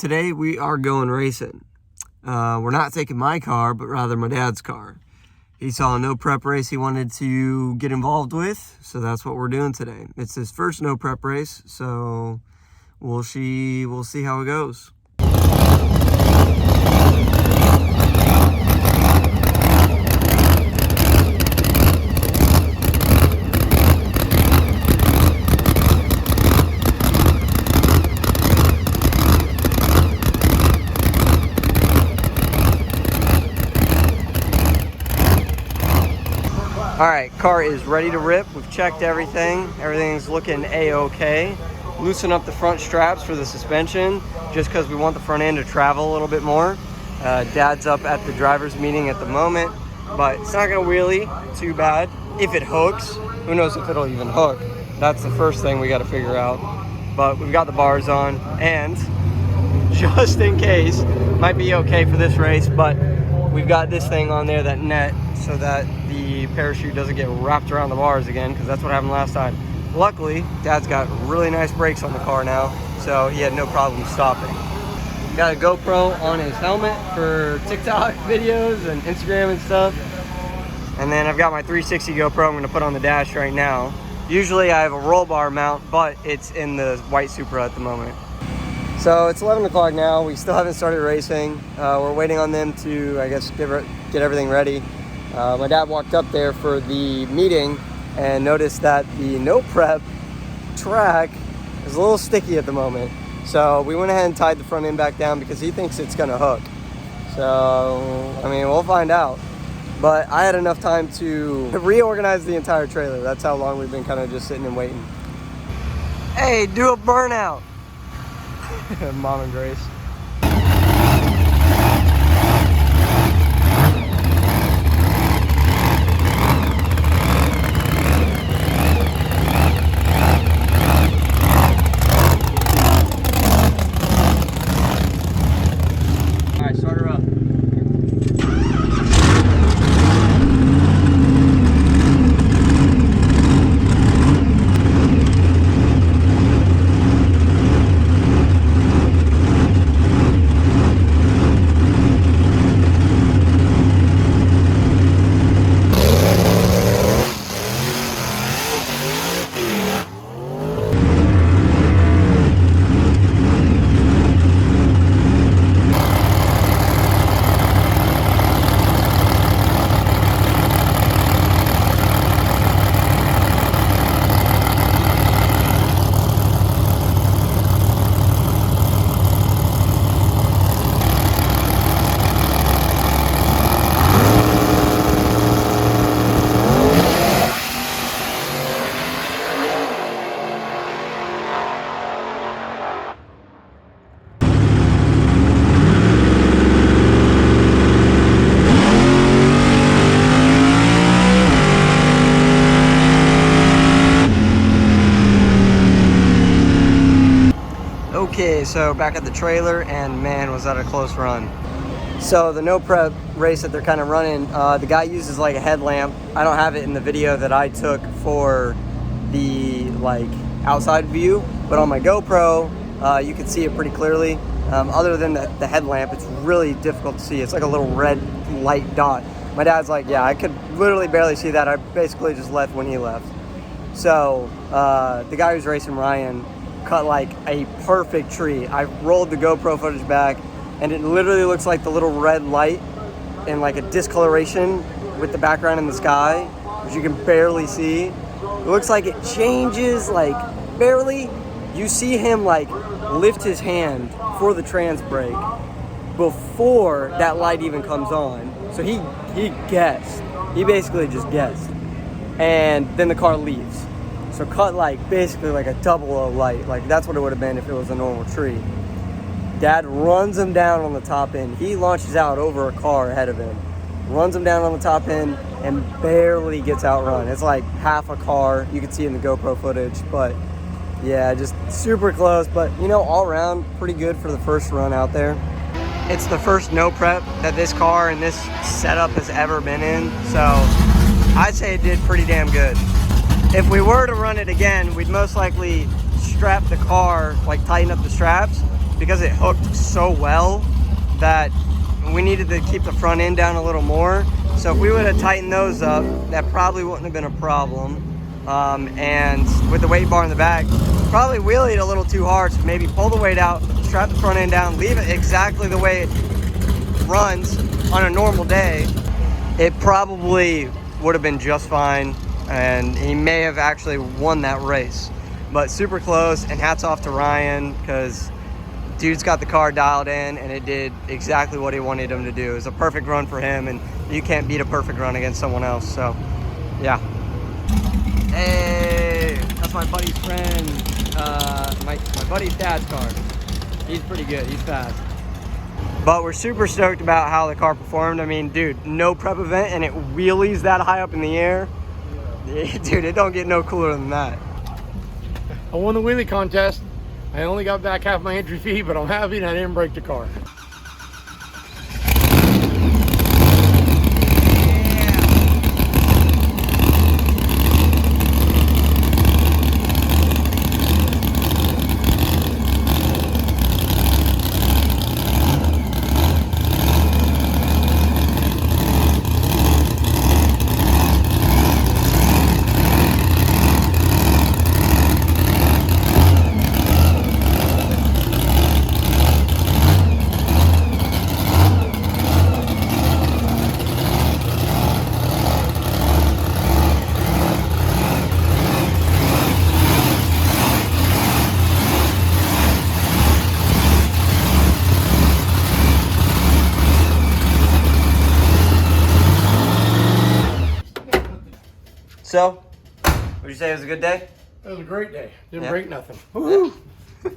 today we are going racing. We're not taking my car, but rather my dad's car. He saw a no prep race he wanted to get involved with, so that's what we're doing today. It's his first no prep race, so we'll see how it goes. All right, car is ready to rip. We've checked everything. Everything's looking A-okay. Loosen up the front straps for the suspension just because we want the front end to travel a little bit more. Dad's up at the driver's meeting at the moment, but it's not gonna wheelie too bad. If it hooks, who knows if it'll even hook. That's the first thing we gotta figure out. But we've got the bars on, and just in case, might be okay for this race, but we've got this thing on there, that net, so that the parachute doesn't get wrapped around the bars again, because that's what happened last time. Luckily, Dad's got really nice brakes on the car now, so he had no problem stopping. Got a GoPro on his helmet for TikTok videos and Instagram and stuff. And then I've got my 360 GoPro I'm gonna put on the dash right now. Usually I have a roll bar mount, but it's in the white Supra at the moment. So it's 11 o'clock now. We still haven't started racing. We're waiting on them to, I guess, get everything ready. My dad walked up there for the meeting and noticed that the no prep track is a little sticky at the moment. So we went ahead and tied the front end back down because he thinks it's gonna hook. So, I mean, we'll find out. But I had enough time to reorganize the entire trailer. That's how long we've been kind of just sitting and waiting. Hey, do a burnout. Mom and Grace. All right, start her up. Okay, so back at the trailer, and man, was that a close run. So the no prep race that they're kind of running, the guy uses like a headlamp. I don't have it in the video that I took for the like outside view, but on my GoPro, you can see it pretty clearly. Other than the headlamp, it's really difficult to see. It's like a little red light dot. My dad's like, yeah, I could literally barely see that. I basically just left when he left. So the guy who's racing, Ryan, cut like a perfect tree. I rolled the GoPro footage back, and it literally looks like the little red light and like a discoloration with the background in the sky, which you can barely see. It looks like it changes like barely. You see him like lift his hand for the trans brake before that light even comes on. So he guessed. He basically just guessed. And then the car leaves. So cut like basically like a double O light. Like that's what it would have been if it was a normal tree. Dad runs him down on the top end. He launches out over a car ahead of him. Runs him down on the top end and barely gets outrun. It's like half a car. You can see in the GoPro footage, but yeah, just super close. But you know, all around pretty good for the first run out there. It's the first no prep that this car and this setup has ever been in. So I'd say it did pretty damn good. If we were to run it again, we'd most likely strap the car, like tighten up the straps, because it hooked so well that we needed to keep the front end down a little more. So if we would have tightened those up, that probably wouldn't have been a problem. And with the weight bar in the back, probably wheelied a little too hard, so maybe pull the weight out, strap the front end down, leave it exactly the way it runs on a normal day. It probably would have been just fine, and he may have actually won that race. But super close, and hats off to Ryan, because dude's got the car dialed in, and it did exactly what he wanted him to do. It was a perfect run for him, and you can't beat a perfect run against someone else. So, yeah. Hey, that's my buddy's friend, my buddy's dad's car. He's pretty good, he's fast. But we're super stoked about how the car performed. I mean, dude, no prep event, and it wheelies that high up in the air. Yeah. Dude, it don't get no cooler than that. I won the wheelie contest. I only got back half my entry fee, but I'm happy and I didn't break the car. So, would you say it was a good day? It was a great day. Didn't Yeah. break nothing. Woo-hoo.